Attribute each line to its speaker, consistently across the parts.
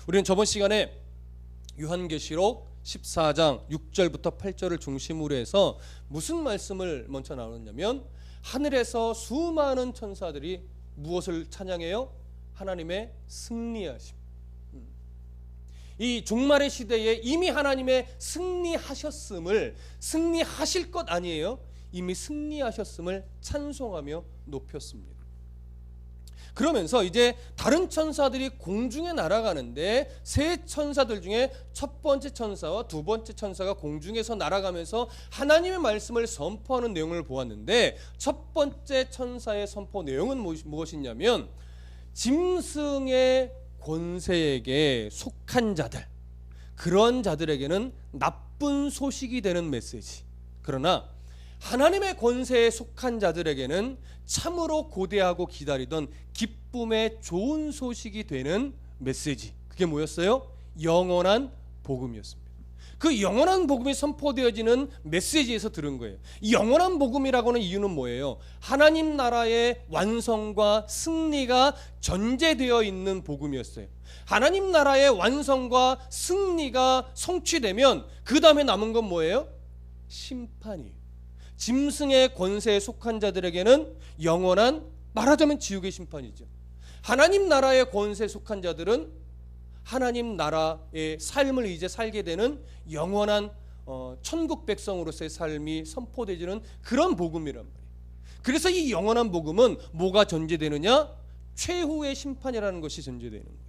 Speaker 1: 우리는 저번 시간에 요한계시록 14장 6절부터 8절을 중심으로 해서 무슨 말씀을 먼저 나눴냐면 하늘에서 수많은 천사들이 무엇을 찬양해요? 하나님의 승리하심. 이 종말의 시대에 이미 하나님의 승리하셨음을, 승리하실 것 아니에요, 이미 승리하셨음을 찬송하며 높였습니다. 그러면서 이제 다른 천사들이 공중에 날아가는데 세 천사들 중에 첫 번째 천사와 두 번째 천사가 공중에서 날아가면서 하나님의 말씀을 선포하는 내용을 보았는데, 첫 번째 천사의 선포 내용은 무엇이냐면 짐승의 권세에게 속한 자들, 그런 자들에게는 나쁜 소식이 되는 메시지, 그러나 하나님의 권세에 속한 자들에게는 참으로 고대하고 기다리던 기쁨의 좋은 소식이 되는 메시지, 그게 뭐였어요? 영원한 복음이었습니다. 그 영원한 복음이 선포되어지는 메시지에서 들은 거예요. 이 영원한 복음이라고는 이유는 뭐예요? 하나님 나라의 완성과 승리가 전제되어 있는 복음이었어요. 하나님 나라의 완성과 승리가 성취되면 그 다음에 남은 건 뭐예요? 심판이에요. 짐승의 권세에 속한 자들에게는 영원한, 말하자면 지옥의 심판이죠. 하나님 나라의 권세에 속한 자들은 하나님 나라의 삶을 이제 살게 되는 영원한 천국 백성으로서의 삶이 선포되지는 그런 복음이란 말이에요. 그래서 이 영원한 복음은 뭐가 전제되느냐? 최후의 심판이라는 것이 전제되는 거예요.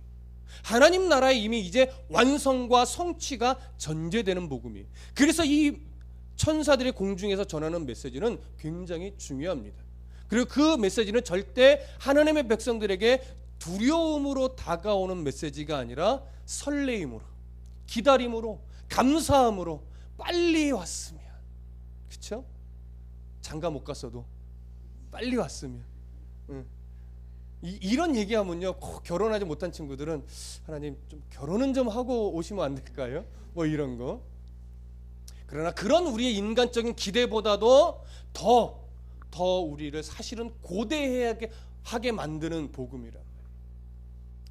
Speaker 1: 하나님 나라에 이미 이제 완성과 성취가 전제되는 복음이에요. 그래서 이 천사들이 공중에서 전하는 메시지는 굉장히 중요합니다. 그리고 그 메시지는 절대 하나님의 백성들에게 두려움으로 다가오는 메시지가 아니라 설레임으로, 기다림으로, 감사함으로 빨리 왔으면, 그렇죠? 장가 못 갔어도 빨리 왔으면, 이런 얘기하면요, 결혼하지 못한 친구들은 하나님 좀 결혼은 좀 하고 오시면 안 될까요? 뭐 이런 거. 그러나 그런 우리의 인간적인 기대보다도 더 우리를 사실은 고대하게 만드는 복음이란 말이에요.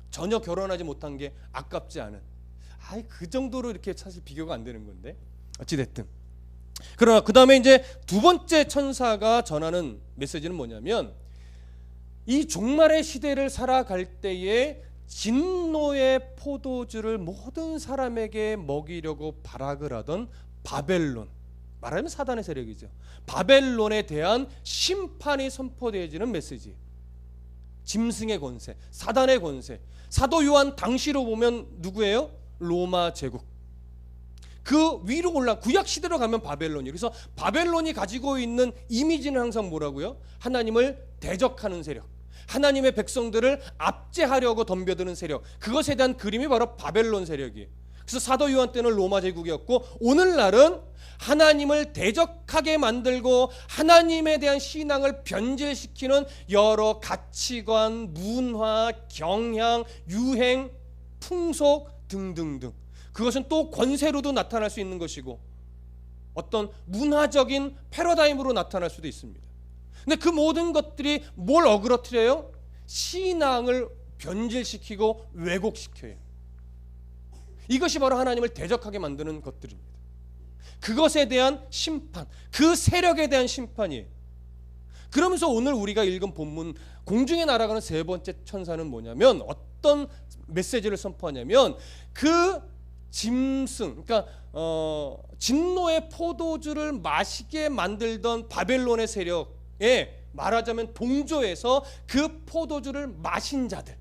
Speaker 1: 전혀 결혼하지 못한 게 아깝지 않은, 그 정도로 이렇게 사실 비교가 안 되는 건데, 어찌됐든. 그러나 그 다음에 이제 두 번째 천사가 전하는 메시지는 뭐냐면, 이 종말의 시대를 살아갈 때에 진노의 포도주를 모든 사람에게 먹이려고 발악을 하던 바벨론, 말하면 사단의 세력이죠. 바벨론에 대한 심판이 선포되어지는 메시지. 짐승의 권세, 사단의 권세. 사도 요한 당시로 보면 누구예요? 로마 제국. 그 위로 올라 구약 시대로 가면 바벨론이에요. 그래서 바벨론이 가지고 있는 이미지는 항상 뭐라고요? 하나님을 대적하는 세력, 하나님의 백성들을 압제하려고 덤벼드는 세력, 그것에 대한 그림이 바로 바벨론 세력이에요. 그래서 사도 요한 때는 로마 제국이었고, 오늘날은 하나님을 대적하게 만들고 하나님에 대한 신앙을 변질시키는 여러 가치관, 문화, 경향, 유행, 풍속 등등등, 그것은 또 권세로도 나타날 수 있는 것이고 어떤 문화적인 패러다임으로 나타날 수도 있습니다. 근데 그 모든 것들이 뭘 어그러뜨려요? 신앙을 변질시키고 왜곡시켜요. 이것이 바로 하나님을 대적하게 만드는 것들입니다. 그것에 대한 심판, 그 세력에 대한 심판이에요. 그러면서 오늘 우리가 읽은 본문, 공중에 날아가는 세 번째 천사는 뭐냐면, 어떤 메시지를 선포하냐면, 그 짐승, 그러니까 진노의 포도주를 마시게 만들던 바벨론의 세력에, 말하자면 동조해서 그 포도주를 마신 자들,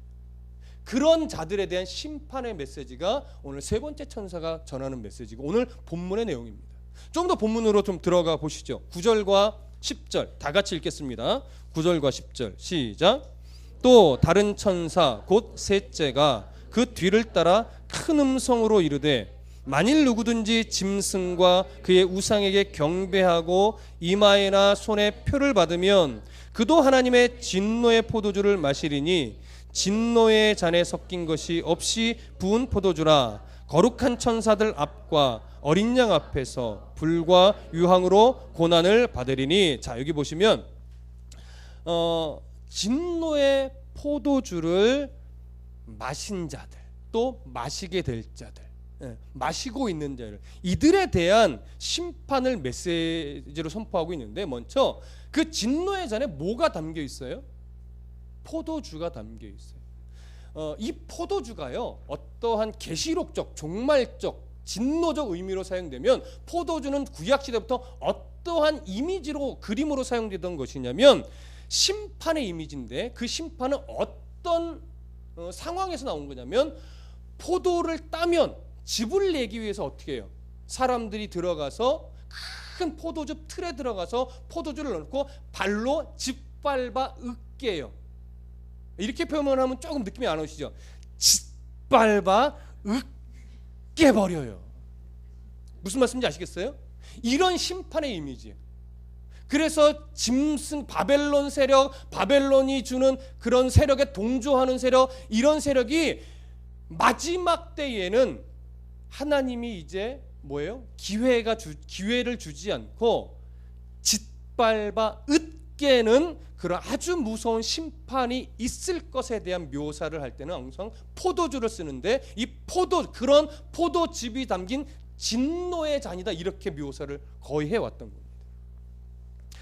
Speaker 1: 그런 자들에 대한 심판의 메시지가 오늘 세 번째 천사가 전하는 메시지고 오늘 본문의 내용입니다. 좀 더 본문으로 좀 들어가 보시죠. 9절과 10절 다 같이 읽겠습니다. 9절과 10절 시작. 또 다른 천사 곧 셋째가 그 뒤를 따라 큰 음성으로 이르되, 만일 누구든지 짐승과 그의 우상에게 경배하고 이마에나 손에 표를 받으면 그도 하나님의 진노의 포도주를 마시리니 진노의 잔에 섞인 것이 없이 부은 포도주라. 거룩한 천사들 앞과 어린 양 앞에서 불과 유황으로 고난을 받으리니. 자, 여기 보시면 진노의 포도주를 마신 자들, 또 마시게 될 자들, 마시고 있는 자들, 이들에 대한 심판을 메시지로 선포하고 있는데, 먼저 그 진노의 잔에 뭐가 담겨 있어요? 포도주가 담겨 있어요. 이 포도주가요, 어떠한 계시록적, 종말적, 진노적 의미로 사용되면, 포도주는 구약시대부터 어떠한 이미지로, 그림으로 사용되던 것이냐면 심판의 이미지인데, 그 심판은 어떤 상황에서 나온 거냐면, 포도를 따면 즙을 내기 위해서 어떻게 해요? 사람들이 들어가서 큰 포도주 틀에 들어가서 포도주를 넣고 발로 짓밟아 으깨요. 이렇게 표현하면 조금 느낌이 안 오시죠? 짓밟아 으깨버려요. 무슨 말씀인지 아시겠어요? 이런 심판의 이미지예요. 그래서 짐승, 바벨론 세력, 바벨론이 주는 그런 세력에 동조하는 세력, 이런 세력이 마지막 때에는 하나님이 이제 뭐예요? 기회를 주지 않고 짓밟아 으깨는 그런 아주 무서운 심판이 있을 것에 대한 묘사를 할 때는 항상 포도주를 쓰는데, 이 그런 포도즙이 담긴 진노의 잔이다, 이렇게 묘사를 거의 해왔던 겁니다.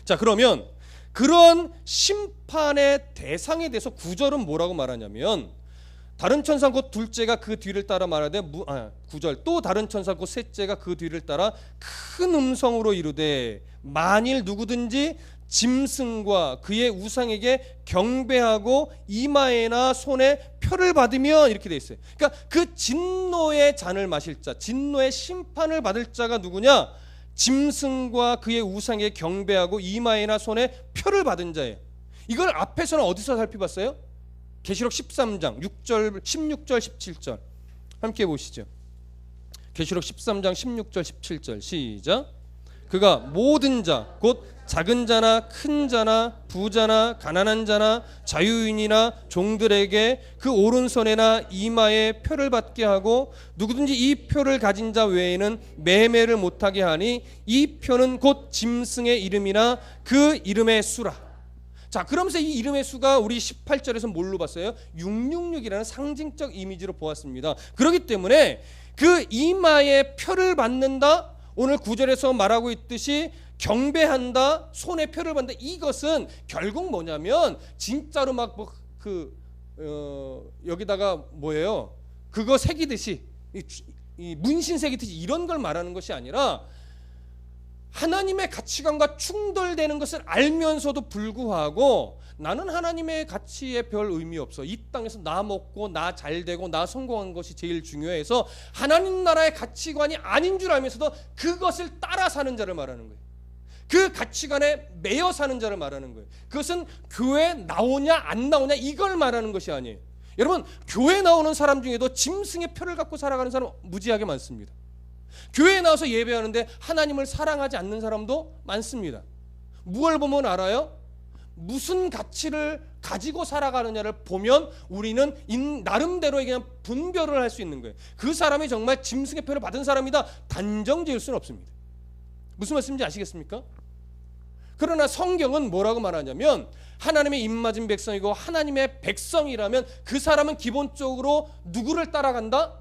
Speaker 1: 자, 그러면 그런 심판의 대상에 대해서 9절은 뭐라고 말하냐면, 다른 천사 곧 둘째가 그 뒤를 따라 말하되 9절, 또 다른 천사 곧 셋째가 그 뒤를 따라 큰 음성으로 이르되 만일 누구든지 짐승과 그의 우상에게 경배하고 이마에나 손에 표를 받으면, 이렇게 돼 있어요. 그러니까 그 진노의 잔을 마실 자, 진노의 심판을 받을 자가 누구냐? 짐승과 그의 우상에게 경배하고 이마에나 손에 표를 받은 자예요. 이걸 앞에서는 어디서 살펴봤어요? 계시록 13장 6절, 16절, 17절 함께 보시죠. 계시록 13장 16절, 17절 시작. 그가 모든 자, 곧 작은 자나 큰 자나 부자나 가난한 자나 자유인이나 종들에게 그 오른손에나 이마에 표를 받게 하고, 누구든지 이 표를 가진 자 외에는 매매를 못하게 하니, 이 표는 곧 짐승의 이름이나 그 이름의 수라. 자, 그러면서 이 이름의 수가 우리 18절에서 뭘로 봤어요? 666이라는 상징적 이미지로 보았습니다. 그렇기 때문에 그 이마에 표를 받는다, 오늘 9절에서 말하고 있듯이 경배한다, 손에 표를 받는다, 이것은 결국 뭐냐면 진짜로 막 여기다가 뭐예요? 그거 새기듯이, 이 문신 새기듯이 이런 걸 말하는 것이 아니라, 하나님의 가치관과 충돌되는 것을 알면서도 불구하고 나는 하나님의 가치에 별 의미 없어, 이 땅에서 나 먹고 나 잘되고 나 성공한 것이 제일 중요해서 하나님 나라의 가치관이 아닌 줄 알면서도 그것을 따라 사는 자를 말하는 거예요. 그 가치관에 매여 사는 자를 말하는 거예요. 그것은 교회 나오냐 안 나오냐 이걸 말하는 것이 아니에요. 여러분, 교회 나오는 사람 중에도 짐승의 표를 갖고 살아가는 사람 무지하게 많습니다. 교회에 나와서 예배하는데 하나님을 사랑하지 않는 사람도 많습니다. 무엇을 보면 알아요? 무슨 가치를 가지고 살아가느냐를 보면 우리는 나름대로의 그냥 분별을 할 수 있는 거예요. 그 사람이 정말 짐승의 표를 받은 사람이다 단정 지을 수는 없습니다. 무슨 말씀인지 아시겠습니까? 그러나 성경은 뭐라고 말하냐면, 하나님의 입맞은 백성이고 하나님의 백성이라면 그 사람은 기본적으로 누구를 따라간다?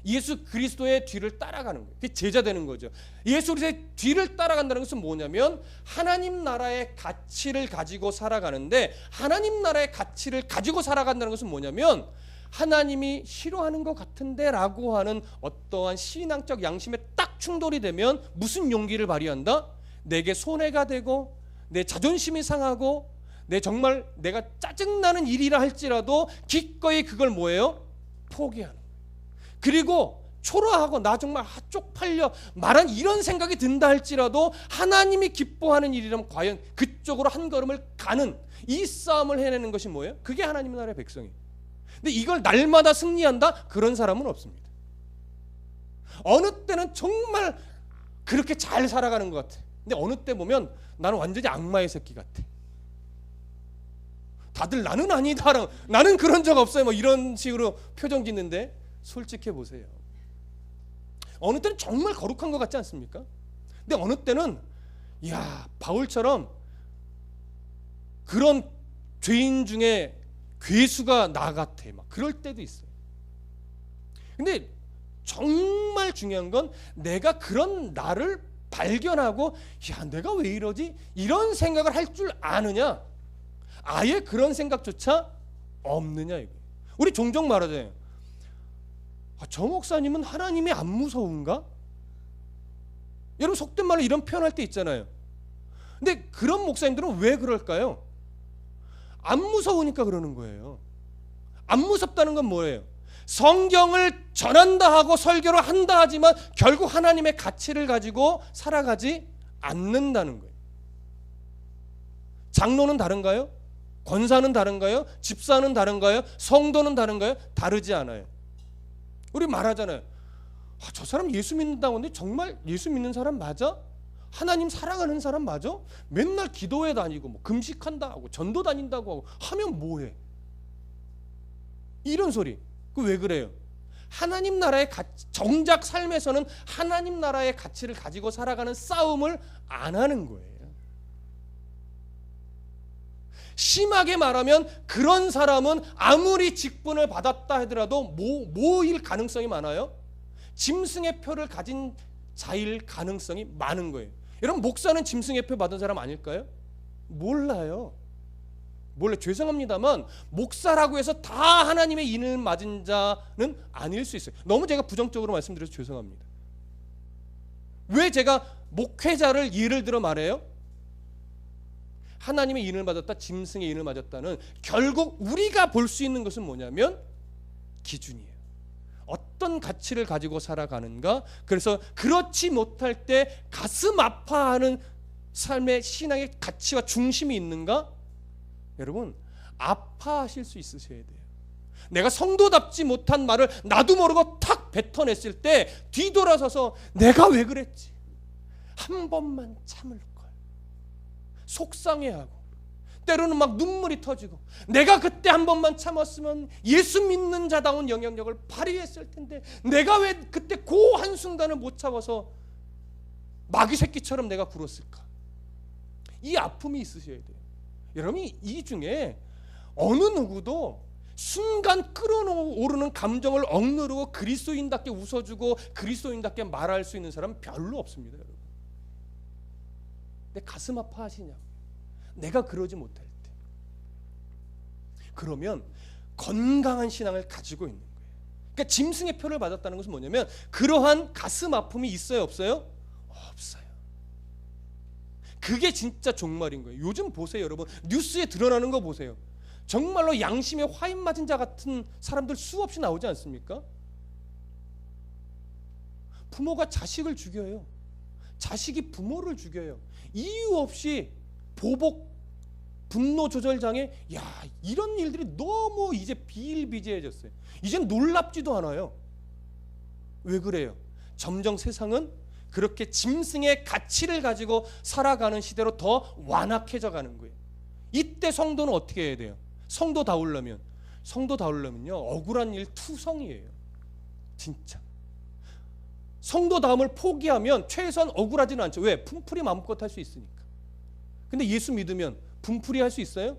Speaker 1: 예수 그리스도의 뒤를 따라가는 거예요. 그게 제자 되는 거죠. 예수 그리스도의 뒤를 따라간다는 것은 뭐냐면, 하나님 나라의 가치를 가지고 살아가는데, 하나님 나라의 가치를 가지고 살아간다는 것은 뭐냐면, 하나님이 싫어하는 것 같은데 라고 하는 어떠한 신앙적 양심에 딱 충돌이 되면 무슨 용기를 발휘한다? 내게 손해가 되고 내 자존심이 상하고 정말 내가 짜증나는 일이라 할지라도 기꺼이 그걸 뭐예요? 포기하는 거예요. 그리고 초라하고 나 정말 쪽팔려 말한 이런 생각이 든다 할지라도 하나님이 기뻐하는 일이라면 과연 그쪽으로 한 걸음을 가는 이 싸움을 해내는 것이 뭐예요? 그게 하나님 나라의 백성이에요. 근데 이걸 날마다 승리한다? 그런 사람은 없습니다. 어느 때는 정말 그렇게 잘 살아가는 것 같아. 근데 어느 때 보면 나는 완전히 악마의 새끼 같아. 다들 나는 아니다, 나는 그런 적 없어요, 뭐 이런 식으로 표정 짓는데, 솔직해 보세요. 어느 때는 정말 거룩한 것 같지 않습니까? 근데 어느 때는 바울처럼 그런 죄인 중에 괴수가 나 같아, 막 그럴 때도 있어요. 근데 정말 중요한 건 내가 그런 나를 발견하고 야 내가 왜 이러지? 이런 생각을 할 줄 아느냐? 아예 그런 생각조차 없느냐 이거. 우리 종종 말하잖아요. 저 목사님은 하나님이 안 무서운가? 여러분 속된 말로 이런 표현할 때 있잖아요. 근데 그런 목사님들은 왜 그럴까요? 안 무서우니까 그러는 거예요. 안 무섭다는 건 뭐예요? 성경을 전한다 하고 설교를 한다 하지만 결국 하나님의 가치를 가지고 살아가지 않는다는 거예요. 장로는 다른가요? 권사는 다른가요? 집사는 다른가요? 성도는 다른가요? 다르지 않아요. 우리 말하잖아요. 저 사람 예수 믿는다고 하는데 정말 예수 믿는 사람 맞아? 하나님 사랑하는 사람 맞아? 맨날 기도회 다니고 뭐 금식한다 하고 전도 다닌다고 하고 하면 뭐해? 이런 소리. 그 왜 그래요? 하나님 나라의 정작 삶에서는 하나님 나라의 가치를 가지고 살아가는 싸움을 안 하는 거예요. 심하게 말하면 그런 사람은 아무리 직분을 받았다 하더라도 뭐일 가능성이 많아요? 짐승의 표를 가진 자일 가능성이 많은 거예요. 여러분 목사는 짐승의 표 받은 사람 아닐까요? 몰라요. 죄송합니다만 목사라고 해서 다 하나님의 인을 맞은 자는 아닐 수 있어요. 너무 제가 부정적으로 말씀드려서 죄송합니다. 왜 제가 목회자를 예를 들어 말해요? 하나님의 인을 맞았다, 짐승의 인을 맞았다는 결국 우리가 볼 수 있는 것은 뭐냐면 기준이에요. 어떤 가치를 가지고 살아가는가. 그래서 그렇지 못할 때 가슴 아파하는 삶의 신앙의 가치와 중심이 있는가? 여러분 아파하실 수 있으셔야 돼요. 내가 성도답지 못한 말을 나도 모르고 탁 뱉어냈을 때 뒤돌아서서 내가 왜 그랬지? 한 번만 참을 걸. 속상해하고 때로는 막 눈물이 터지고 내가 그때 한 번만 참았으면 예수 믿는 자다운 영향력을 발휘했을 텐데 내가 왜 그때 그 한순간을 못 참아서 마귀 새끼처럼 내가 굴었을까? 이 아픔이 있으셔야 돼요. 여러분이 이 중에 어느 누구도 순간 끌어오르는 감정을 억누르고 그리스도인답게 웃어주고 그리스도인답게 말할 수 있는 사람은 별로 없습니다. 여러분. 내 가슴 아파하시냐? 내가 그러지 못할 때. 그러면 건강한 신앙을 가지고 있는 거예요. 그러니까 짐승의 표를 받았다는 것은 뭐냐면 그러한 가슴 아픔이 있어요, 없어요? 없어요. 그게 진짜 종말인 거예요. 요즘 보세요, 여러분. 뉴스에 드러나는 거 보세요. 정말로 양심에 화인 맞은 자 같은 사람들 수없이 나오지 않습니까? 부모가 자식을 죽여요. 자식이 부모를 죽여요. 이유 없이 보복, 분노 조절장애. 야, 이런 일들이 너무 이제 비일비재해졌어요. 이젠 놀랍지도 않아요. 왜 그래요? 점점 세상은 그렇게 짐승의 가치를 가지고 살아가는 시대로 더 완악해져 가는 거예요. 이때 성도는 어떻게 해야 돼요? 성도다우려면요 억울한 일 투성이에요. 진짜. 성도다움을 포기하면 최소한 억울하지는 않죠. 왜? 분풀이 마음껏 할 수 있으니까. 근데 예수 믿으면 분풀이 할 수 있어요?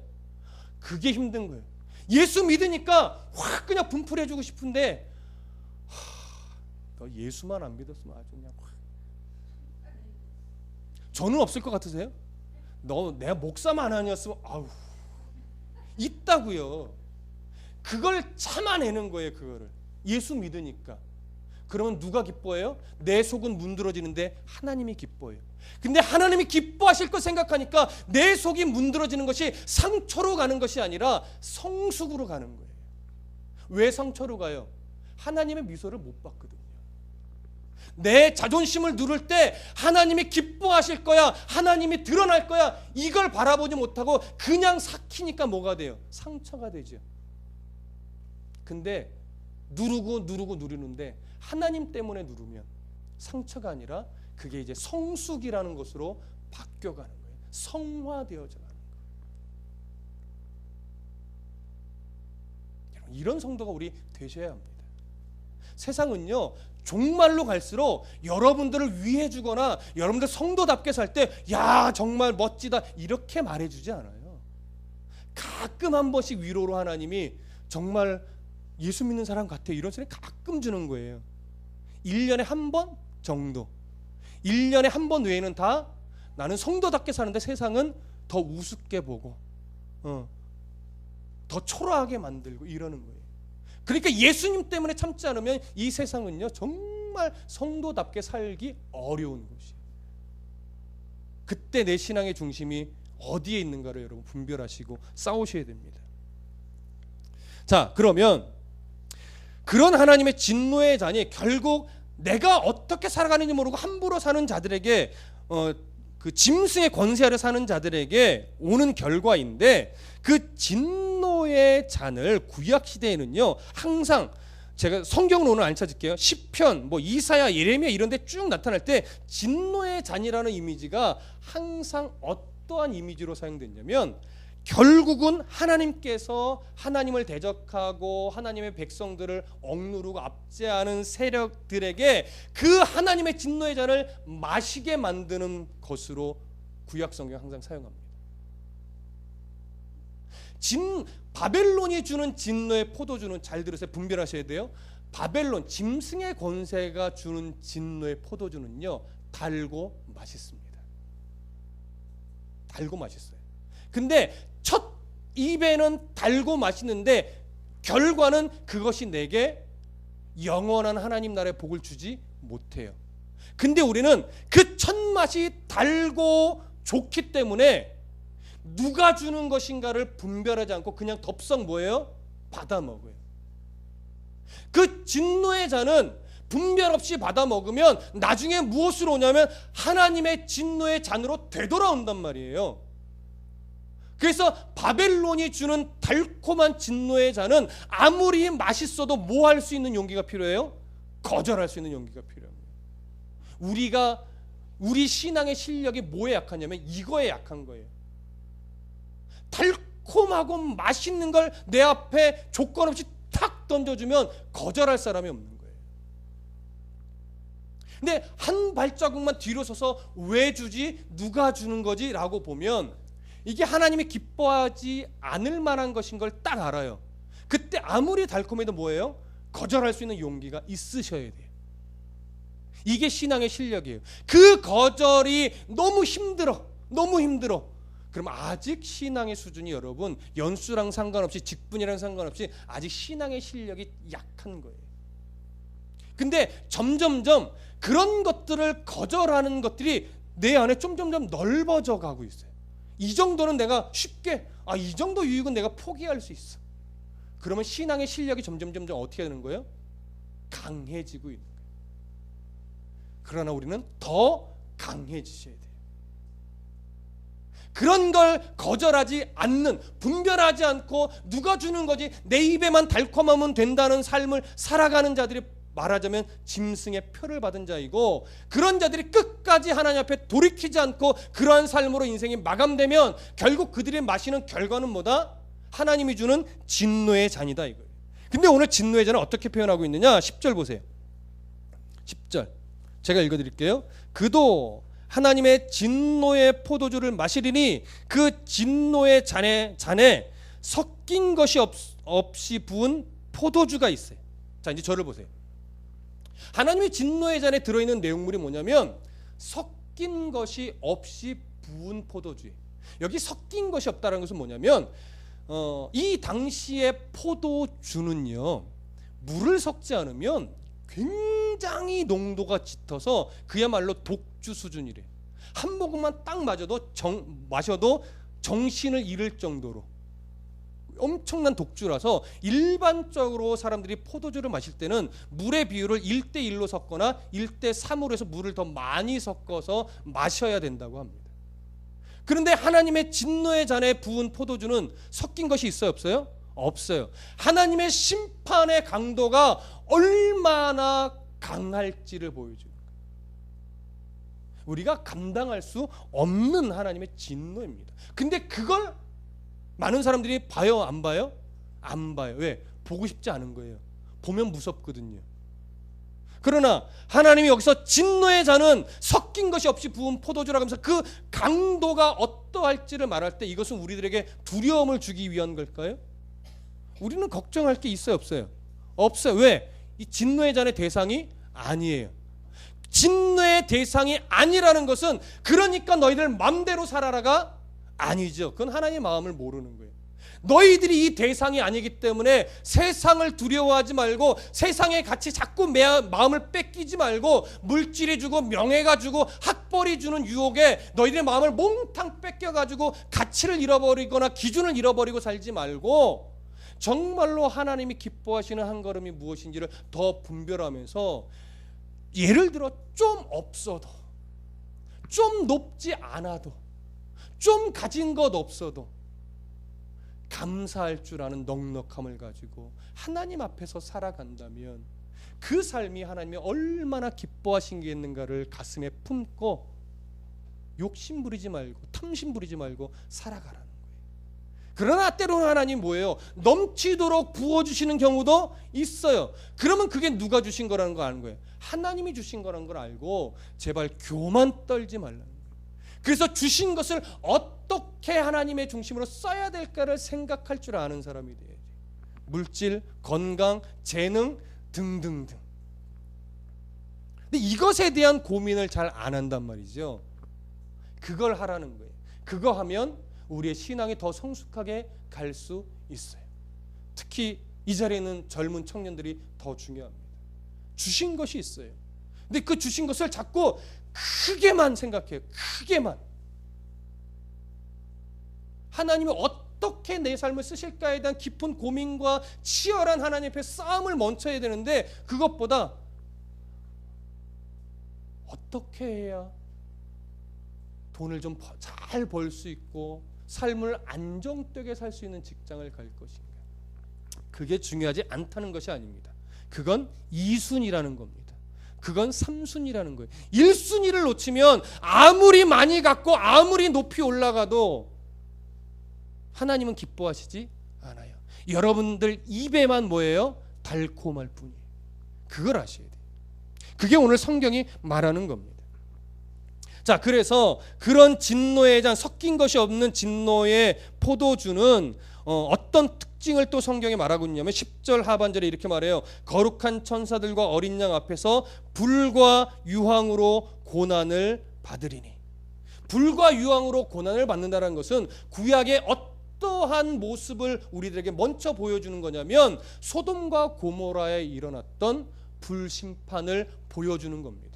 Speaker 1: 그게 힘든 거예요. 예수 믿으니까 확 그냥 분풀이 해주고 싶은데 너 예수만 안 믿었으면 아주 그냥 확. 저는 없을 것 같으세요? 내가 목사만 아니었으면 아우 있다고요. 그걸 참아내는 거예요. 그거를 예수 믿으니까. 그러면 누가 기뻐해요? 내 속은 문드러지는데 하나님이 기뻐해요. 근데 하나님이 기뻐하실 거 생각하니까 내 속이 문드러지는 것이 상처로 가는 것이 아니라 성숙으로 가는 거예요. 왜 상처로 가요? 하나님의 미소를 못 봤거든요. 내 자존심을 누를 때 하나님이 기뻐하실 거야, 하나님이 드러날 거야, 이걸 바라보지 못하고 그냥 삭히니까 뭐가 돼요? 상처가 되죠. 근데 누르는데 하나님 때문에 누르면 상처가 아니라 그게 이제 성숙이라는 것으로 바뀌어가는 거예요. 성화되어져 가는 거예요. 이런 성도가 우리 되셔야 합니다. 세상은요 종말로 갈수록 여러분들을 위해 주거나 여러분들 성도답게 살 때 야 정말 멋지다 이렇게 말해주지 않아요. 가끔 한 번씩 위로로 하나님이 정말 예수 믿는 사람 같아 이런 소리 가끔 주는 거예요. 1년에 한 번 정도. 1년에 한 번 외에는 다 나는 성도답게 사는데 세상은 더 우습게 보고 더 초라하게 만들고 이러는 거예요. 그러니까 예수님 때문에 참지 않으면 이 세상은요 정말 성도답게 살기 어려운 곳이에요. 그때 내 신앙의 중심이 어디에 있는가를 여러분 분별하시고 싸우셔야 됩니다. 자, 그러면 그런 하나님의 진노의 잔이 결국 내가 어떻게 살아가는지 모르고 함부로 사는 자들에게 그 짐승의 권세 아래 사는 자들에게 오는 결과인데, 그 진노의 잔을 구약 시대에는요 항상, 제가 성경을 오늘 안 찾을게요. 시편, 이사야, 예레미야 이런 데 쭉 나타날 때 진노의 잔이라는 이미지가 항상 어떠한 이미지로 사용됐냐면, 결국은 하나님께서 하나님을 대적하고 하나님의 백성들을 억누르고 압제하는 세력들에게 그 하나님의 진노의 잔을 마시게 만드는 것으로 구약 성경 항상 사용합니다. 바벨론이 주는 진노의 포도주는, 잘 들으세요, 분별하셔야 돼요. 바벨론, 짐승의 권세가 주는 진노의 포도주는요 달고 맛있습니다. 달고 맛있어요. 근데 첫 입에는 달고 맛있는데 결과는 그것이 내게 영원한 하나님 나라의 복을 주지 못해요. 근데 우리는 그 첫 맛이 달고 좋기 때문에 누가 주는 것인가를 분별하지 않고 그냥 덥석 뭐예요? 받아 먹어요. 그 진노의 잔은 분별 없이 받아 먹으면 나중에 무엇으로 오냐면 하나님의 진노의 잔으로 되돌아온단 말이에요. 그래서 바벨론이 주는 달콤한 진노의 잔은 아무리 맛있어도 뭐 할 수 있는 용기가 필요해요? 거절할 수 있는 용기가 필요합니다. 우리 신앙의 실력이 뭐에 약하냐면 이거에 약한 거예요. 달콤하고 맛있는 걸 내 앞에 조건 없이 탁 던져주면 거절할 사람이 없는 거예요. 근데 한 발자국만 뒤로 서서 왜 주지? 누가 주는 거지? 라고 보면 이게 하나님이 기뻐하지 않을 만한 것인 걸 딱 알아요. 그때 아무리 달콤해도 뭐예요? 거절할 수 있는 용기가 있으셔야 돼요. 이게 신앙의 실력이에요. 그 거절이 너무 힘들어. 그럼 아직 신앙의 수준이 여러분 연수랑 상관없이 직분이랑 상관없이 아직 신앙의 실력이 약한 거예요. 근데 점점점 그런 것들을 거절하는 것들이 내 안에 점점점 넓어져 가고 있어요. 이 정도는 내가 쉽게, 이 정도 유익은 내가 포기할 수 있어. 그러면 신앙의 실력이 점점 어떻게 되는 거예요? 강해지고 있는 거예요. 그러나 우리는 더 강해지셔야 돼요. 그런 걸 거절하지 않는, 분별하지 않고 누가 주는 거지 내 입에만 달콤하면 된다는 삶을 살아가는 자들이 말하자면 짐승의 표를 받은 자이고, 그런 자들이 끝까지 하나님 앞에 돌이키지 않고 그러한 삶으로 인생이 마감되면 결국 그들이 마시는 결과는 뭐다? 하나님이 주는 진노의 잔이다 이거예요. 근데 오늘 진노의 잔은 어떻게 표현하고 있느냐? 10절 보세요. 10절 제가 읽어드릴게요. 그도 하나님의 진노의 포도주를 마시리니 그 진노의 잔에 섞인 것이 없이 부은 포도주가 있어요. 자, 이제 저를 보세요. 하나님의 진노의 잔에 들어있는 내용물이 뭐냐면 섞인 것이 없이 부은 포도주예요. 여기 섞인 것이 없다는 것은 뭐냐면 이 당시의 포도주는요 물을 섞지 않으면 굉장히 농도가 짙어서 그야말로 독주 수준이래요. 한 모금만 딱 마셔도 정신을 잃을 정도로 엄청난 독주라서 일반적으로 사람들이 포도주를 마실 때는 물의 비율을 1:1로 섞거나 1:3으로 해서 물을 더 많이 섞어서 마셔야 된다고 합니다. 그런데 하나님의 진노의 잔에 부은 포도주는 섞인 것이 있어요, 없어요? 없어요. 하나님의 심판의 강도가 얼마나 강할지를 보여줘요. 우리가 감당할 수 없는 하나님의 진노입니다. 근데 그걸 많은 사람들이 봐요, 안 봐요? 안 봐요. 왜? 보고 싶지 않은 거예요. 보면 무섭거든요. 그러나 하나님이 여기서 진노의 잔은 섞인 것이 없이 부은 포도주라고 하면서 그 강도가 어떠할지를 말할 때 이것은 우리들에게 두려움을 주기 위한 걸까요? 우리는 걱정할 게 있어요, 없어요? 없어요. 왜? 이 진노의 잔의 대상이 아니에요. 진노의 대상이 아니라는 것은 그러니까 너희들 맘대로 살아라가 아니죠. 그건 하나님의 마음을 모르는 거예요. 너희들이 이 대상이 아니기 때문에 세상을 두려워하지 말고 세상에 같이 자꾸 마음을 뺏기지 말고 물질이 주고 명예가 주고 학벌이 주는 유혹에 너희들의 마음을 몽탕 뺏겨가지고 가치를 잃어버리거나 기준을 잃어버리고 살지 말고 정말로 하나님이 기뻐하시는 한 걸음이 무엇인지를 더 분별하면서 예를 들어 좀 없어도 좀 높지 않아도 좀 가진 것 없어도 감사할 줄 아는 넉넉함을 가지고 하나님 앞에서 살아간다면 그 삶이 하나님이 얼마나 기뻐하신 게 있는가를 가슴에 품고 욕심 부리지 말고 탐심 부리지 말고 살아가라는 거예요. 그러나 때로는 하나님 뭐예요? 넘치도록 부어주시는 경우도 있어요. 그러면 그게 누가 주신 거라는 거 아는 거예요. 하나님이 주신 거라는 걸 알고 제발 교만 떨지 말라는 거예요. 그래서 주신 것을 어떻게 하나님의 중심으로 써야 될까를 생각할 줄 아는 사람이 돼야지. 물질, 건강, 재능 등등등. 근데 이것에 대한 고민을 잘 안 한단 말이죠. 그걸 하라는 거예요. 그거 하면 우리의 신앙이 더 성숙하게 갈 수 있어요. 특히 이 자리에 있는 젊은 청년들이 더 중요합니다. 주신 것이 있어요. 근데 그 주신 것을 자꾸 크게만 생각해요. 크게만. 하나님이 어떻게 내 삶을 쓰실까에 대한 깊은 고민과 치열한 하나님 앞에 싸움을 먼저 해야 되는데 그것보다 어떻게 해야 돈을 좀 잘 벌 수 있고 삶을 안정되게 살 수 있는 직장을 갈 것인가. 그게 중요하지 않다는 것이 아닙니다. 그건 2순위라는 겁니다. 그건 3순위라는 거예요. 1순위를 놓치면 아무리 많이 갖고 아무리 높이 올라가도 하나님은 기뻐하시지 않아요. 여러분들 입에만 뭐예요? 달콤할 뿐이에요. 그걸 아셔야 돼요. 그게 오늘 성경이 말하는 겁니다. 자, 그래서 그런 진노의 잔, 섞인 것이 없는 진노의 포도주는 어떤 특징을 또 성경에 말하고 있냐면 10절 하반절에 이렇게 말해요. 거룩한 천사들과 어린 양 앞에서 불과 유황으로 고난을 받으리니. 불과 유황으로 고난을 받는다는 것은 구약의 어떠한 모습을 우리들에게 먼저 보여주는 거냐면 소돔과 고모라에 일어났던 불심판을 보여주는 겁니다.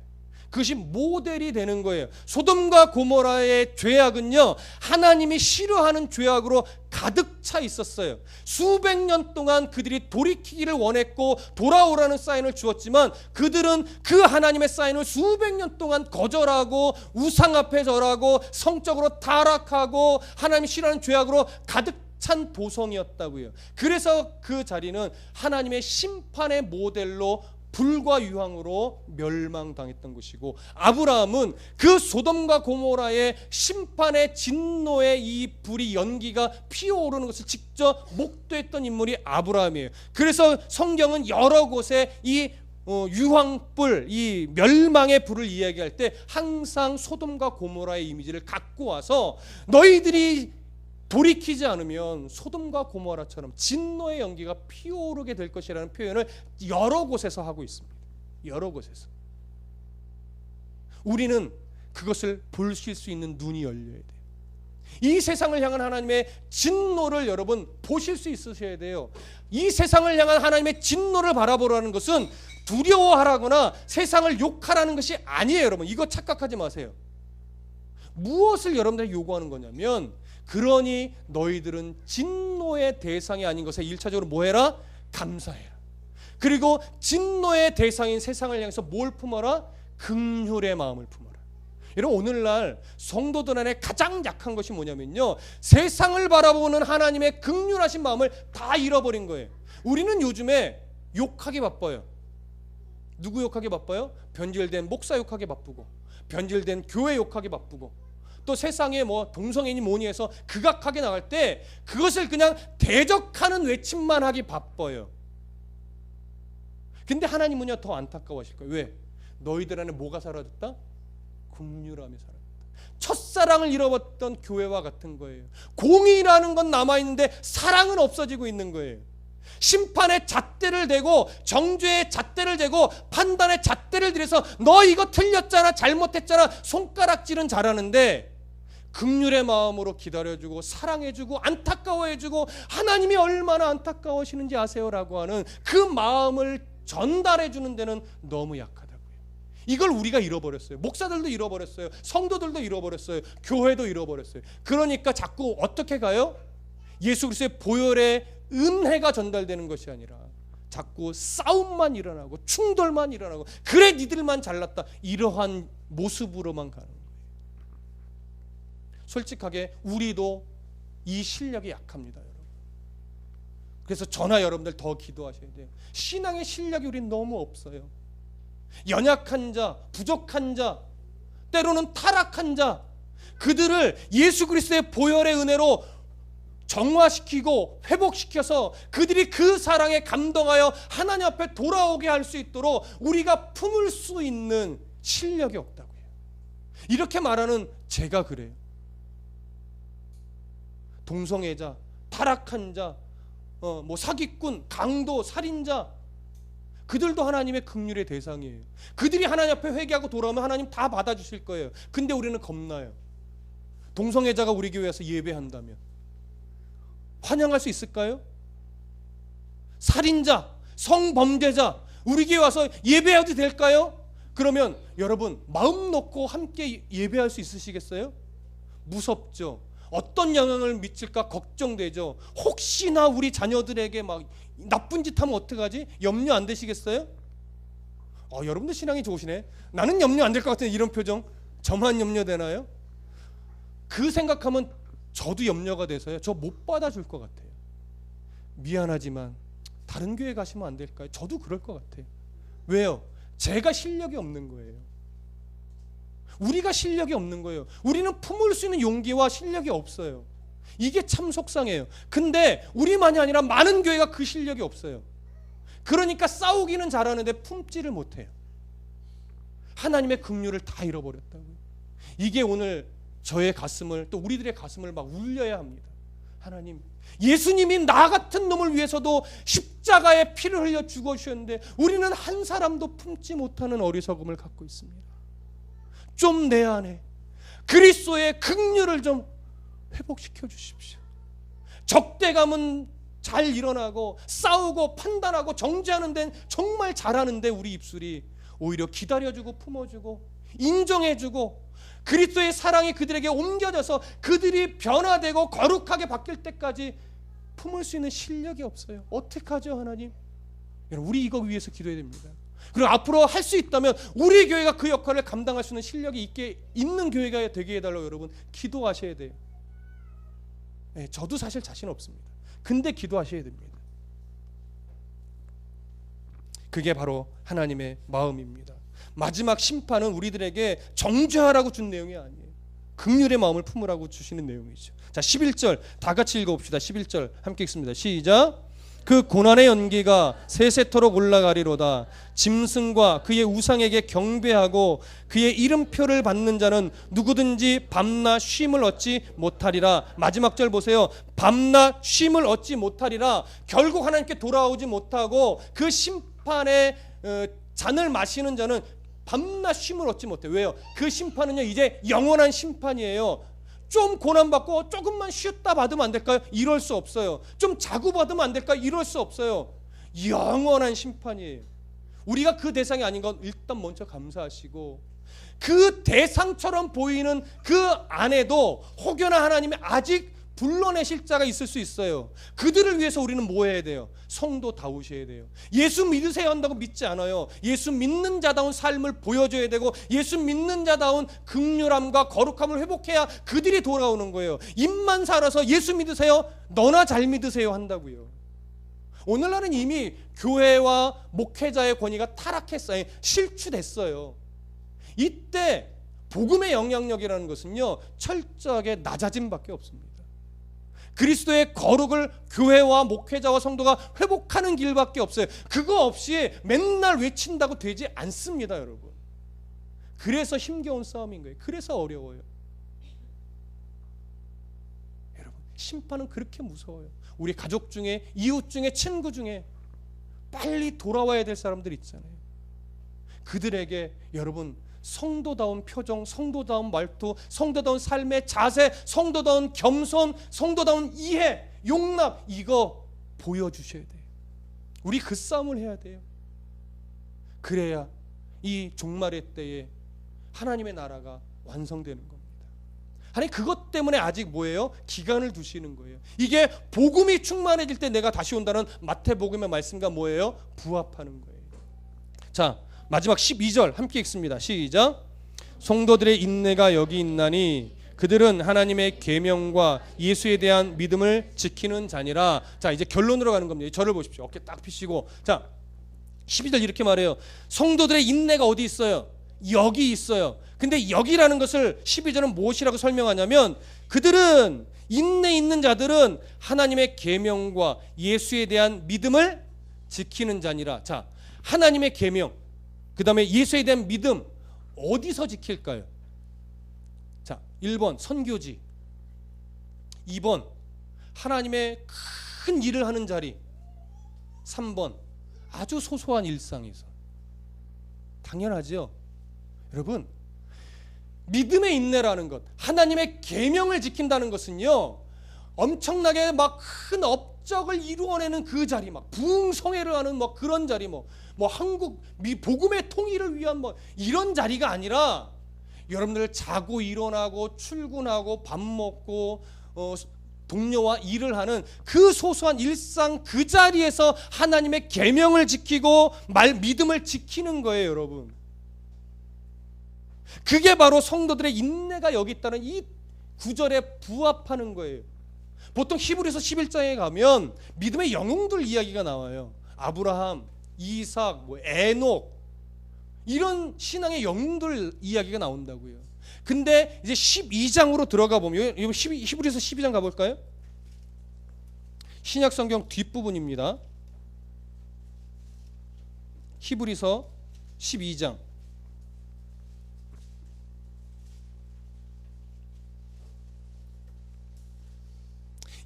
Speaker 1: 그것이 모델이 되는 거예요. 소돔과 고모라의 죄악은요, 하나님이 싫어하는 죄악으로 가득 차 있었어요. 수백 년 동안 그들이 돌이키기를 원했고 돌아오라는 사인을 주었지만 그들은 그 하나님의 사인을 수백 년 동안 거절하고 우상 앞에 절하고 성적으로 타락하고 하나님이 싫어하는 죄악으로 가득 찬 도성이었다고요. 그래서 그 자리는 하나님의 심판의 모델로 불과 유황으로 멸망당했던 것이고, 아브라함은 그 소돔과 고모라의 심판의 진노의 이 불이 연기가 피어오르는 것을 직접 목도했던 인물이 아브라함이에요. 그래서 성경은 여러 곳에 이 유황불, 이 멸망의 불을 이야기할 때 항상 소돔과 고모라의 이미지를 갖고 와서 너희들이 돌이키지 않으면 소돔과 고모라처럼 진노의 연기가 피어오르게 될 것이라는 표현을 여러 곳에서 하고 있습니다. 여러 곳에서. 우리는 그것을 보실 수 있는 눈이 열려야 돼요. 이 세상을 향한 하나님의 진노를 여러분 보실 수 있으셔야 돼요. 이 세상을 향한 하나님의 진노를 바라보라는 것은 두려워하라거나 세상을 욕하라는 것이 아니에요. 여러분, 이거 착각하지 마세요. 무엇을 여러분들에게 요구하는 거냐면, 그러니 너희들은 진노의 대상이 아닌 것에 1차적으로 뭐 해라? 감사해라. 그리고 진노의 대상인 세상을 향해서 뭘 품어라? 긍휼의 마음을 품어라. 여러분, 오늘날 성도들 안에 가장 약한 것이 뭐냐면요, 세상을 바라보는 하나님의 긍휼하신 마음을 다 잃어버린 거예요. 우리는 요즘에 욕하기 바빠요. 누구 욕하기 바빠요? 변질된 목사 욕하기 바쁘고, 변질된 교회 욕하기 바쁘고, 또 세상에 뭐 동성애니 뭐니 해서 극악하게 나갈 때 그것을 그냥 대적하는 외침만 하기 바빠요. 근데 하나님은요 더 안타까워하실 거예요. 왜? 너희들 안에 뭐가 사라졌다? 긍휼함이 사라졌다. 첫사랑을 잃어버렸던 교회와 같은 거예요. 공의라는 건 남아있는데 사랑은 없어지고 있는 거예요. 심판의 잣대를 대고 정죄의 잣대를 대고 판단의 잣대를 들여서 너 이거 틀렸잖아, 잘못했잖아, 손가락질은 잘하는데 긍휼의 마음으로 기다려주고 사랑해주고 안타까워해주고 하나님이 얼마나 안타까워하시는지 아세요라고 하는 그 마음을 전달해주는 데는 너무 약하다고요. 이걸 우리가 잃어버렸어요. 목사들도 잃어버렸어요. 성도들도 잃어버렸어요. 교회도 잃어버렸어요. 그러니까 자꾸 어떻게 가요? 예수 그리스도의 보혈의 은혜가 전달되는 것이 아니라 자꾸 싸움만 일어나고 충돌만 일어나고 그래 니들만 잘났다 이러한 모습으로만 가는 거예요. 솔직하게 우리도 이 실력이 약합니다, 여러분. 그래서 저나 여러분들 더 기도하셔야 돼요. 신앙의 실력이 우린 너무 없어요. 연약한 자, 부족한 자, 때로는 타락한 자, 그들을 예수 그리스도의 보혈의 은혜로 정화시키고 회복시켜서 그들이 그 사랑에 감동하여 하나님 앞에 돌아오게 할 수 있도록 우리가 품을 수 있는 실력이 없다고요. 이렇게 말하는 제가 그래요. 동성애자, 타락한 자, 사기꾼, 강도, 살인자, 그들도 하나님의 긍휼의 대상이에요. 그들이 하나님 앞에 회개하고 돌아오면 하나님 다 받아주실 거예요. 근데 우리는 겁나요. 동성애자가 우리 교회에 와서 예배한다면 환영할 수 있을까요? 살인자, 성범죄자 우리 교회 와서 예배해도 될까요? 그러면 여러분 마음 놓고 함께 예배할 수 있으시겠어요? 무섭죠. 어떤 영향을 미칠까 걱정되죠. 혹시나 우리 자녀들에게 막 나쁜 짓 하면 어떡하지? 염려 안 되시겠어요? 여러분들 신앙이 좋으시네. 나는 염려 안 될 것 같은 이런 표정. 저만 염려되나요? 그 생각하면 저도 염려가 돼서요. 저 못 받아줄 것 같아요. 미안하지만 다른 교회 가시면 안 될까요? 저도 그럴 것 같아요. 왜요? 제가 실력이 없는 거예요. 우리가 실력이 없는 거예요. 우리는 품을 수 있는 용기와 실력이 없어요. 이게 참 속상해요. 근데 우리만이 아니라 많은 교회가 그 실력이 없어요. 그러니까 싸우기는 잘하는데 품지를 못해요. 하나님의 긍휼을 다 잃어버렸다고요. 이게 오늘 저의 가슴을 또 우리들의 가슴을 막 울려야 합니다. 하나님, 예수님이 나 같은 놈을 위해서도 십자가에 피를 흘려 죽어주셨는데 우리는 한 사람도 품지 못하는 어리석음을 갖고 있습니다. 좀 내 안에 그리스도의 긍휼을 좀 회복시켜 주십시오. 적대감은 잘 일어나고 싸우고 판단하고 정죄하는 데는 정말 잘하는데 우리 입술이 오히려 기다려주고 품어주고 인정해주고 그리스도의 사랑이 그들에게 옮겨져서 그들이 변화되고 거룩하게 바뀔 때까지 품을 수 있는 실력이 없어요. 어떡하죠, 하나님? 여러분, 우리 이거 위해서 기도해야 됩니다. 그리고 앞으로 할 수 있다면 우리 교회가 그 역할을 감당할 수 있는 실력이 있는 교회가 되게 해달라고 여러분 기도하셔야 돼요. 네, 저도 사실 자신 없습니다. 근데 기도하셔야 됩니다. 그게 바로 하나님의 마음입니다. 마지막 심판은 우리들에게 정죄하라고 준 내용이 아니에요. 긍휼의 마음을 품으라고 주시는 내용이죠. 자, 11절 다 같이 읽어봅시다. 11절 함께 읽습니다. 시작. 그 고난의 연기가 세세토록 올라가리로다. 짐승과 그의 우상에게 경배하고 그의 이름표를 받는 자는 누구든지 밤낮 쉼을 얻지 못하리라. 마지막 절 보세요. 밤낮 쉼을 얻지 못하리라. 결국 하나님께 돌아오지 못하고 그 심판의 잔을 마시는 자는 밤낮 쉼을 얻지 못해요. 왜요? 그 심판은요 이제 영원한 심판이에요. 좀 고난받고 조금만 쉬었다 받으면 안 될까요? 이럴 수 없어요. 좀 자고 받으면 안 될까요? 이럴 수 없어요. 영원한 심판이에요. 우리가 그 대상이 아닌 건 일단 먼저 감사하시고 그 대상처럼 보이는 그 안에도 혹여나 하나님이 아직 불러내실 자가 있을 수 있어요. 그들을 위해서 우리는 뭐 해야 돼요? 성도다우셔야 돼요. 예수 믿으세요 한다고 믿지 않아요. 예수 믿는 자다운 삶을 보여줘야 되고 예수 믿는 자다운 긍휼함과 거룩함을 회복해야 그들이 돌아오는 거예요. 입만 살아서 예수 믿으세요, 너나 잘 믿으세요 한다고요. 오늘날은 이미 교회와 목회자의 권위가 타락했어요. 실추됐어요. 이때 복음의 영향력이라는 것은요 철저하게 낮아짐밖에 없습니다. 그리스도의 거룩을 교회와 목회자와 성도가 회복하는 길밖에 없어요. 그거 없이 맨날 외친다고 되지 않습니다, 여러분. 그래서 힘겨운 싸움인 거예요. 그래서 어려워요. 여러분, 심판은 그렇게 무서워요. 우리 가족 중에, 이웃 중에, 친구 중에 빨리 돌아와야 될 사람들 있잖아요. 그들에게 여러분 성도다운 표정, 성도다운 말투, 성도다운 삶의 자세, 성도다운 겸손, 성도다운 이해, 용납, 이거 보여주셔야 돼요. 우리 그 싸움을 해야 돼요. 그래야 이 종말의 때에 하나님의 나라가 완성되는 겁니다. 아니 그것 때문에 아직 뭐예요? 기간을 두시는 거예요. 이게 복음이 충만해질 때 내가 다시 온다는 마태복음의 말씀과 뭐예요? 부합하는 거예요. 자, 마지막 12절 함께 읽습니다. 시작. 성도들의 인내가 여기 있나니 그들은 하나님의 계명과 예수에 대한 믿음을 지키는 자니라. 자, 이제 결론으로 가는 겁니다. 저를 보십시오. 어깨 딱 펴시고. 자, 12절 이렇게 말해요. 성도들의 인내가 어디 있어요? 여기 있어요. 근데 여기라는 것을 12절은 무엇이라고 설명하냐면 그들은 인내 있는 자들은 하나님의 계명과 예수에 대한 믿음을 지키는 자니라. 자, 하나님의 계명, 그 다음에 예수에 대한 믿음 어디서 지킬까요? 자, 1번 선교지, 2번 하나님의 큰 일을 하는 자리, 3번 아주 소소한 일상에서. 당연하죠. 여러분, 믿음의 인내라는 것, 하나님의 계명을 지킨다는 것은요, 엄청나게 막 큰 업적을 이루어내는 그 자리, 막 부흥성회를 하는 뭐 그런 자리, 뭐 한국 복음의 통일을 위한 뭐 이런 자리가 아니라 여러분들 자고 일어나고 출근하고 밥 먹고 동료와 일을 하는 그 소소한 일상 그 자리에서 하나님의 계명을 지키고 믿음을 지키는 거예요, 여러분. 그게 바로 성도들의 인내가 여기 있다는 이 구절에 부합하는 거예요. 보통 히브리서 11장에 가면 믿음의 영웅들 이야기가 나와요. 아브라함, 이삭, 에녹, 이런 신앙의 영웅들 이야기가 나온다고요. 근데 이제 12장으로 들어가 보면, 히브리서 12장 가볼까요? 신약 성경 뒷부분입니다. 히브리서 12장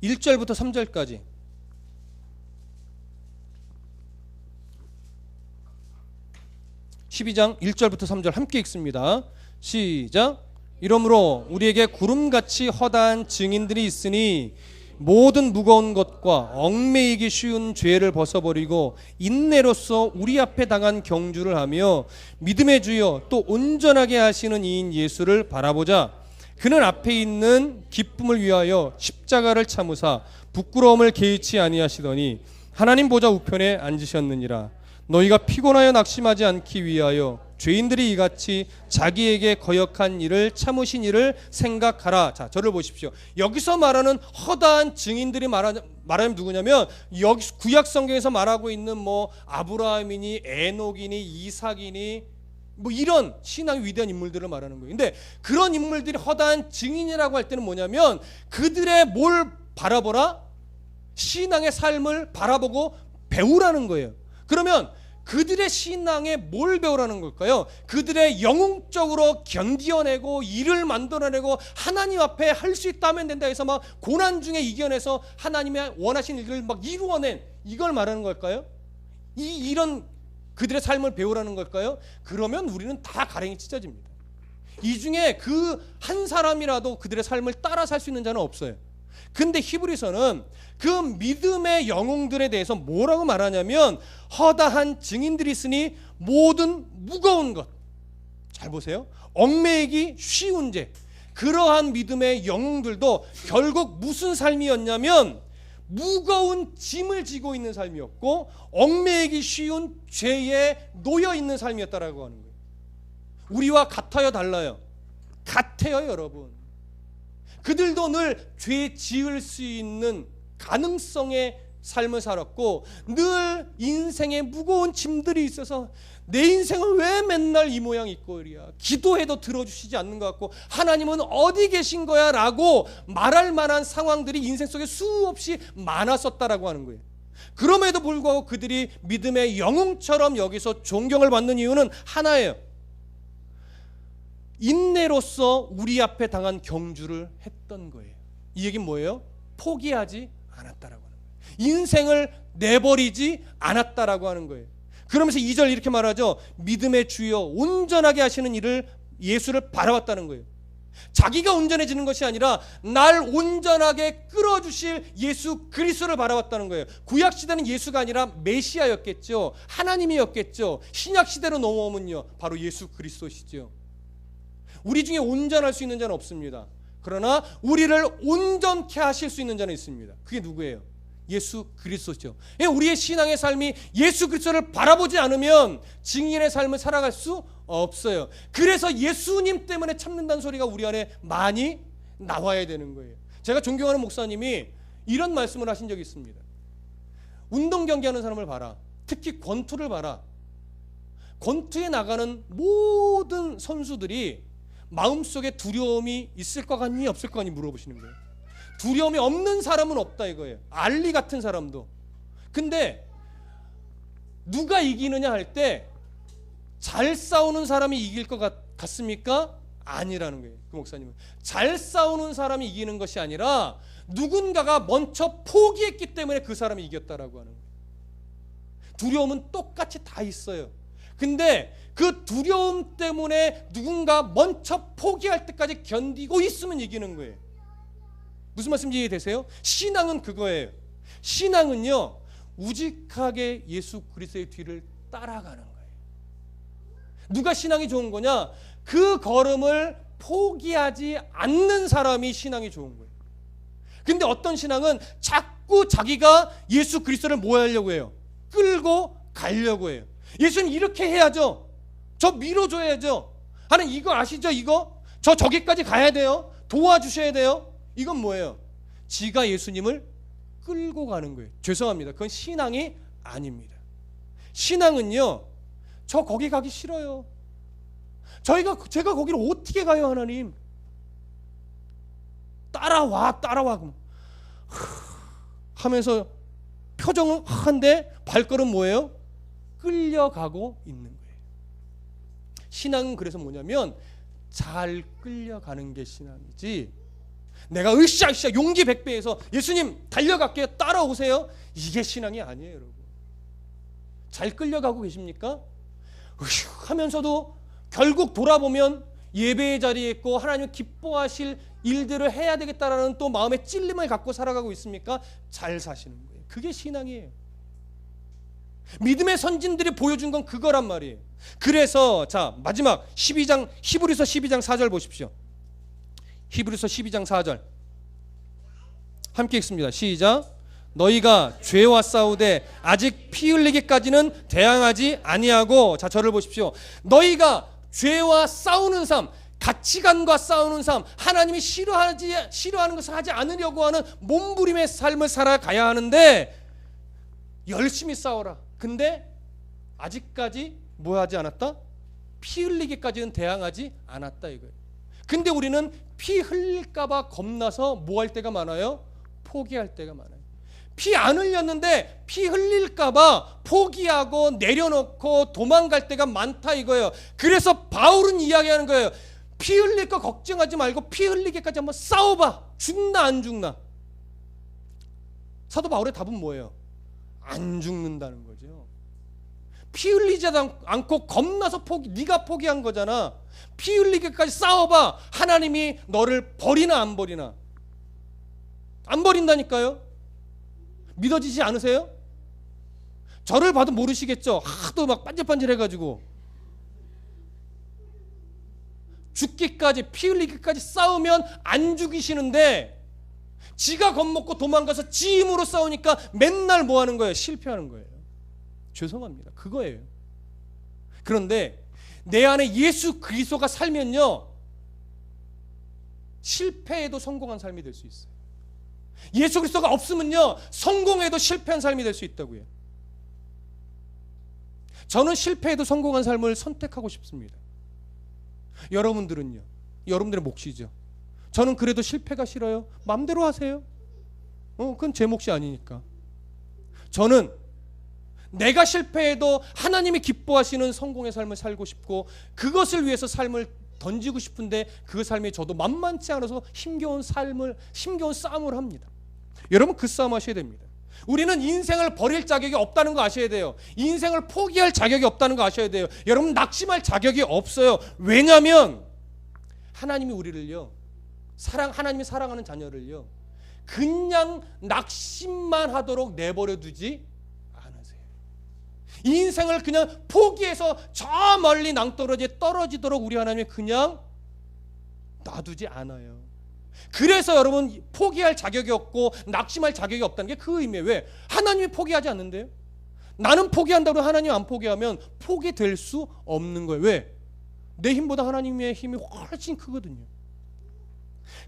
Speaker 1: 1절부터 3절까지. (12장) 1절부터 3절 함께 읽습니다. 시작. 이러므로 우리에게 구름같이 허다한 증인들이 있으니 모든 무거운 것과 얽매이기 쉬운 죄를 벗어버리고 인내로써 우리 앞에 당한 경주를 하며 믿음의 주여 또 온전하게 하시는 이인 예수를 바라보자. 그는 앞에 있는 기쁨을 위하여 십자가를 참으사 부끄러움을 개의치 아니하시더니 하나님 보좌 우편에 앉으셨느니라. 너희가 피곤하여 낙심하지 않기 위하여 죄인들이 이같이 자기에게 거역한 일을 참으신 일을 생각하라. 자, 저를 보십시오. 여기서 말하는 허다한 증인들이 말하면 누구냐면 여기 구약 성경에서 말하고 있는 뭐 아브라함이니 에녹이니 이삭이니 뭐 이런 신앙의 위대한 인물들을 말하는 거예요. 근데 그런 인물들이 허다한 증인이라고 할 때는 뭐냐면 그들의 뭘 바라보라? 신앙의 삶을 바라보고 배우라는 거예요. 그러면 그들의 신앙에 뭘 배우라는 걸까요? 그들의 영웅적으로 견디어내고 일을 만들어내고 하나님 앞에 할 수 있다면 된다 해서 막 고난 중에 이겨내서 하나님의 원하신 일을 막 이루어낸 이걸 말하는 걸까요? 이런 그들의 삶을 배우라는 걸까요? 그러면 우리는 다 가랭이 찢어집니다. 이 중에 그 한 사람이라도 그들의 삶을 따라 살 수 있는 자는 없어요. 근데 히브리서는 그 믿음의 영웅들에 대해서 뭐라고 말하냐면 허다한 증인들이 있으니 모든 무거운 것, 잘 보세요, 얽매이기 쉬운 죄, 그러한 믿음의 영웅들도 결국 무슨 삶이었냐면 무거운 짐을 지고 있는 삶이었고 얽매이기 쉬운 죄에 놓여 있는 삶이었다라고 하는 거예요. 우리와 같아요, 달라요? 같아요, 여러분. 그들도 늘 죄 지을 수 있는 가능성의 삶을 살았고 늘 인생에 무거운 짐들이 있어서 내 인생은 왜 맨날 이 모양 이 꼴이야, 기도해도 들어주시지 않는 것 같고 하나님은 어디 계신 거야 라고 말할 만한 상황들이 인생 속에 수없이 많았었다라고 하는 거예요. 그럼에도 불구하고 그들이 믿음의 영웅처럼 여기서 존경을 받는 이유는 하나예요. 인내로서 우리 앞에 당한 경주를 했던 거예요. 이 얘기는 뭐예요? 포기하지 않았다라고 하는 거예요. 인생을 내버리지 않았다라고 하는 거예요. 그러면서 2절 이렇게 말하죠. 믿음의 주여 온전하게 하시는 이를 예수를 바라봤다는 거예요. 자기가 온전해지는 것이 아니라 날 온전하게 끌어주실 예수 그리스도를 바라봤다는 거예요. 구약시대는 예수가 아니라 메시아였겠죠. 하나님이었겠죠. 신약시대로 넘어오면요 바로 예수 그리스도시죠. 우리 중에 온전할 수 있는 자는 없습니다. 그러나 우리를 온전케 하실 수 있는 자는 있습니다. 그게 누구예요? 예수 그리스도죠. 우리의 신앙의 삶이 예수 그리스도를 바라보지 않으면 증인의 삶을 살아갈 수 없어요. 그래서 예수님 때문에 참는다는 소리가 우리 안에 많이 나와야 되는 거예요. 제가 존경하는 목사님이 이런 말씀을 하신 적이 있습니다. 운동 경기하는 사람을 봐라. 특히 권투를 봐라. 권투에 나가는 모든 선수들이 마음속에 두려움이 있을 것 같니 없을 것 같니 물어보시는 거예요. 두려움이 없는 사람은 없다 이거예요. 알리 같은 사람도. 근데 누가 이기느냐 할 때 잘 싸우는 사람이 이길 것 같습니까? 아니라는 거예요. 그 목사님은 잘 싸우는 사람이 이기는 것이 아니라 누군가가 먼저 포기했기 때문에 그 사람이 이겼다라고 하는 거예요. 두려움은 똑같이 다 있어요. 근데 그 두려움 때문에 누군가 먼저 포기할 때까지 견디고 있으면 이기는 거예요. 무슨 말씀인지 이해되세요? 신앙은 그거예요. 신앙은요 우직하게 예수 그리스도의 뒤를 따라가는 거예요. 누가 신앙이 좋은 거냐? 그 걸음을 포기하지 않는 사람이 신앙이 좋은 거예요. 근데 어떤 신앙은 자꾸 자기가 예수 그리스도를 뭐 하려고 해요? 끌고 가려고 해요. 예수님 이렇게 해야죠. 저 밀어줘야죠. 하는 이거 아시죠? 이거? 저기까지 가야 돼요. 도와주셔야 돼요. 이건 뭐예요? 지가 예수님을 끌고 가는 거예요. 죄송합니다. 그건 신앙이 아닙니다. 신앙은요 저 거기 가기 싫어요. 제가 거기를 어떻게 가요 하나님? 따라와 하면서 표정은 한데 발걸음 뭐예요? 끌려가고 있는 거예요. 신앙은 그래서 뭐냐면 잘 끌려가는 게 신앙이지 내가 으쌰으쌰 용기 100배에서 예수님 달려갈게요 따라오세요 이게 신앙이 아니에요. 여러분 잘 끌려가고 계십니까? 하면서도 결국 돌아보면 예배의 자리에 있고 하나님 기뻐하실 일들을 해야 되겠다라는 또 마음의 찔림을 갖고 살아가고 있습니까? 잘 사시는 거예요. 그게 신앙이에요. 믿음의 선진들이 보여준 건 그거란 말이에요. 그래서 자 마지막 히브리서 12장 4절 보십시오. 히브리서 12장 4절 함께 읽습니다. 시작. 너희가 죄와 싸우되 아직 피 흘리기까지는 대항하지 아니하고 자 저를 보십시오. 너희가 죄와 싸우는 삶 가치관과 싸우는 삶 하나님이 싫어하는 것을 하지 않으려고 하는 몸부림의 삶을 살아가야 하는데 열심히 싸워라. 근데 아직까지 뭐 하지 않았다? 피 흘리기까지는 대항하지 않았다 이거예요. 근데 우리는 피 흘릴까 봐 겁나서 뭐 할 때가 많아요? 포기할 때가 많아요. 피 안 흘렸는데 피 흘릴까 봐 포기하고 내려놓고 도망갈 때가 많다 이거예요. 그래서 바울은 이야기하는 거예요. 피 흘릴 거 걱정하지 말고 피 흘리기까지 한번 싸워봐. 죽나 안 죽나? 사도 바울의 답은 뭐예요? 안 죽는다는 거죠. 피 흘리지 않고 겁나서 네가 포기한 거잖아. 피 흘리기까지 싸워봐. 하나님이 너를 버리나 안 버리나? 안 버린다니까요. 믿어지지 않으세요? 저를 봐도 모르시겠죠? 하도 막 반질반질해가지고 죽기까지 피 흘리기까지 싸우면 안 죽이시는데 지가 겁먹고 도망가서 지 힘으로 싸우니까 맨날 뭐 하는 거예요? 실패하는 거예요. 죄송합니다. 그거예요. 그런데 내 안에 예수 그리스도가 살면요 실패해도 성공한 삶이 될 수 있어요. 예수 그리스도가 없으면요 성공해도 실패한 삶이 될 수 있다고요. 저는 실패해도 성공한 삶을 선택하고 싶습니다. 여러분들은요? 여러분들의 몫이죠. 저는 그래도 실패가 싫어요. 마음대로 하세요. 그건 제 몫이 아니니까. 저는 내가 실패해도 하나님이 기뻐하시는 성공의 삶을 살고 싶고 그것을 위해서 삶을 던지고 싶은데 그 삶이 저도 만만치 않아서 힘겨운 싸움을 합니다. 여러분 그 싸움 하셔야 됩니다. 우리는 인생을 버릴 자격이 없다는 거 아셔야 돼요. 인생을 포기할 자격이 없다는 거 아셔야 돼요. 여러분 낙심할 자격이 없어요. 왜냐하면 하나님이 우리를요, 하나님이 사랑하는 자녀를요, 그냥 낙심만 하도록 내버려 두지 않으세요. 인생을 그냥 포기해서 저 멀리 낭떠러지에 떨어지도록 우리 하나님이 그냥 놔두지 않아요. 그래서 여러분 포기할 자격이 없고 낙심할 자격이 없다는 게 그 의미예요. 왜? 하나님이 포기하지 않는데요. 나는 포기한다고 하나님 안 포기하면 포기될 수 없는 거예요. 왜? 내 힘보다 하나님의 힘이 훨씬 크거든요.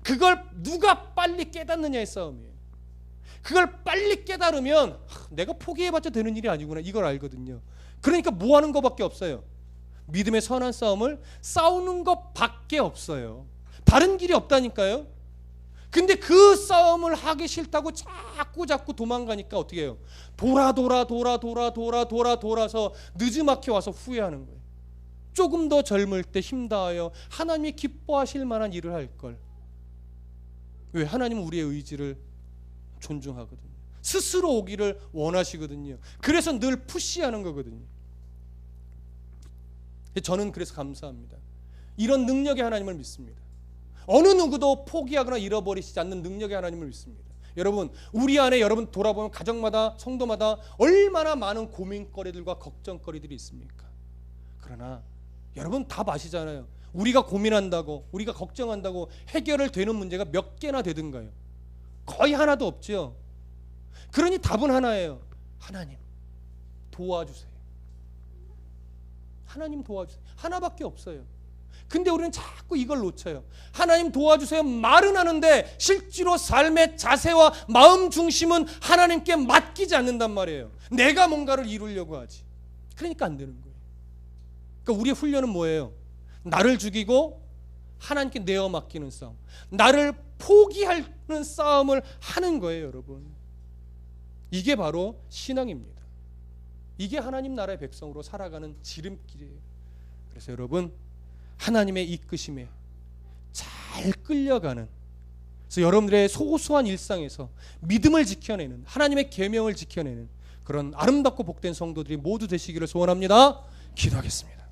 Speaker 1: 그걸 누가 빨리 깨닫느냐의 싸움이에요. 그걸 빨리 깨달으면 내가 포기해봤자 되는 일이 아니구나, 이걸 알거든요. 그러니까 뭐 하는 것밖에 없어요. 믿음의 선한 싸움을 싸우는 것밖에 없어요. 다른 길이 없다니까요. 근데 그 싸움을 하기 싫다고 자꾸 도망가니까 어떻게 해요? 돌아서 늦지막히 와서 후회하는 거예요. 조금 더 젊을 때 힘다하여 하나님이 기뻐하실 만한 일을 할 걸. 왜? 하나님은 우리의 의지를 존중하거든요. 스스로 오기를 원하시거든요. 그래서 늘 푸시하는 거거든요. 저는 그래서 감사합니다. 이런 능력의 하나님을 믿습니다. 어느 누구도 포기하거나 잃어버리시지 않는 능력의 하나님을 믿습니다. 여러분, 우리 안에 여러분 돌아보면 가정마다, 성도마다 얼마나 많은 고민거리들과 걱정거리들이 있습니까? 그러나 여러분 답 아시잖아요. 우리가 고민한다고, 우리가 걱정한다고 해결을 되는 문제가 몇 개나 되든가요? 거의 하나도 없죠. 그러니 답은 하나예요. 하나님 도와주세요. 하나님 도와주세요. 하나밖에 없어요. 근데 우리는 자꾸 이걸 놓쳐요. 하나님 도와주세요 말은 하는데 실제로 삶의 자세와 마음 중심은 하나님께 맡기지 않는단 말이에요. 내가 뭔가를 이루려고 하지. 그러니까 안 되는 거예요. 그러니까 우리의 훈련은 뭐예요? 나를 죽이고 하나님께 내어 맡기는 싸움, 나를 포기하는 싸움을 하는 거예요. 여러분, 이게 바로 신앙입니다. 이게 하나님 나라의 백성으로 살아가는 지름길이에요. 그래서 여러분, 하나님의 이끄심에 잘 끌려가는, 그래서 여러분들의 소소한 일상에서 믿음을 지켜내는, 하나님의 계명을 지켜내는 그런 아름답고 복된 성도들이 모두 되시기를 소원합니다. 기도하겠습니다.